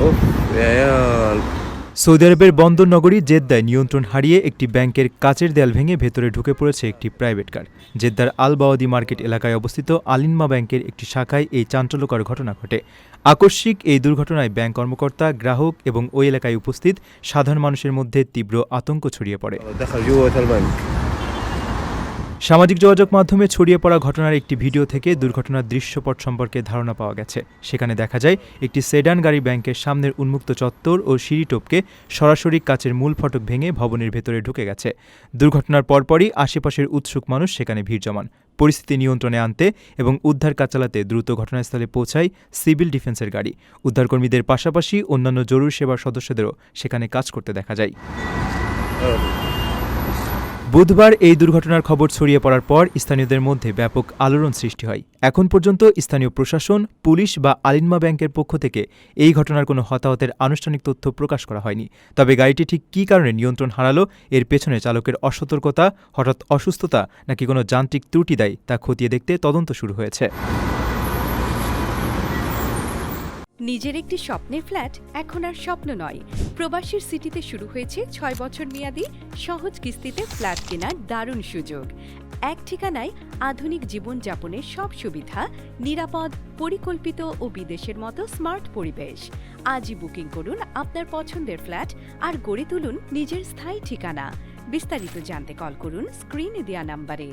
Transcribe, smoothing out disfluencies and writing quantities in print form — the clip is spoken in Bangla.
اوف يا عيال. সৌদি আরবের বন্দর নগরী জেদ্দায় নিয়ন্ত্রণ হারিয়ে একটি ব্যাংকের কাচের দেয়াল ভেঙে ভেতরে ঢুকে পড়েছে একটি প্রাইভেট কার। জেদ্দার আল বাওয়াদি মার্কেট এলাকায় অবস্থিত আলিনমা ব্যাংকের একটি শাখায় এই চাঞ্চল্যকর ঘটনা ঘটে। আকস্মিক এই দুর্ঘটনায় ব্যাংক কর্মকর্তা, গ্রাহক এবং ওই এলাকায় উপস্থিত সাধারণ মানুষের মধ্যে তীব্র আতঙ্ক ছড়িয়ে পড়ে। دخل جوه البنك. সামাজিক যোগাযোগ মাধ্যমে ছড়িয়ে পড়া ঘটনার একটি ভিডিও থেকে দুর্ঘটনার দৃশ্যপট সম্পর্কে ধারণা পাওয়া গেছে। সেখানে দেখা যায় একটি সেডান গাড়ি ব্যাংকের সামনের উন্মুক্ত চত্বর ও সিঁড়ি টপকে সরাসরি কাচের মূল ফটক ভেঙে ভবনের ভেতরে ঢুকে গেছে। দুর্ঘটনার পরপরই আশেপাশের উৎসুক মানুষ সেখানে ভিড় জমান। পরিস্থিতি নিয়ন্ত্রণে আনতে এবং উদ্ধার কাজ চালাতে দ্রুত ঘটনাস্থলে পৌঁছায় সিভিল ডিফেন্সের গাড়ি। উদ্ধারকর্মীদের পাশাপাশি অন্যান্য জরুরি সেবার সদস্যদেরও সেখানে কাজ করতে দেখা যায়। বুধবার এই দুর্ঘটনার খবর ছড়িয়ে পড়ার পর স্থানীয়দের মধ্যে ব্যাপক আলোড়ন সৃষ্টি হয়। এখন পর্যন্ত স্থানীয় প্রশাসন, পুলিশ বা আলিনমা ব্যাংকের পক্ষ থেকে এই ঘটনার কোনো হতাহতের আনুষ্ঠানিক তথ্য প্রকাশ করা হয়নি। তবে গাড়িটি ঠিক কী কারণে নিয়ন্ত্রণ হারালো, এর পেছনে চালকের অসতর্কতা, হঠাৎ অসুস্থতা নাকি কোনো যান্ত্রিক ত্রুটি দায়ী তা খতিয়ে দেখতে তদন্ত শুরু হয়েছে। নিজের একটি স্বপ্নের ফ্ল্যাট এখন আর স্বপ্ন নয়। প্রবাসীর সিটিতে শুরু হয়েছে 6 বছর মেয়াদী সহজ কিস্তিতে ফ্ল্যাট কেনার দারুণ সুযোগ। এক ঠিকানায় আধুনিক জীবনযাপনের সব সুবিধা, নিরাপদ, পরিকল্পিত ও বিদেশের মতো স্মার্ট পরিবেশ। আজই বুকিং করুন আপনার পছন্দের ফ্ল্যাট আর গড়ে তুলুন নিজের স্থায়ী ঠিকানা। বিস্তারিত জানতে কল করুন স্ক্রিনে দেয়া নাম্বারে।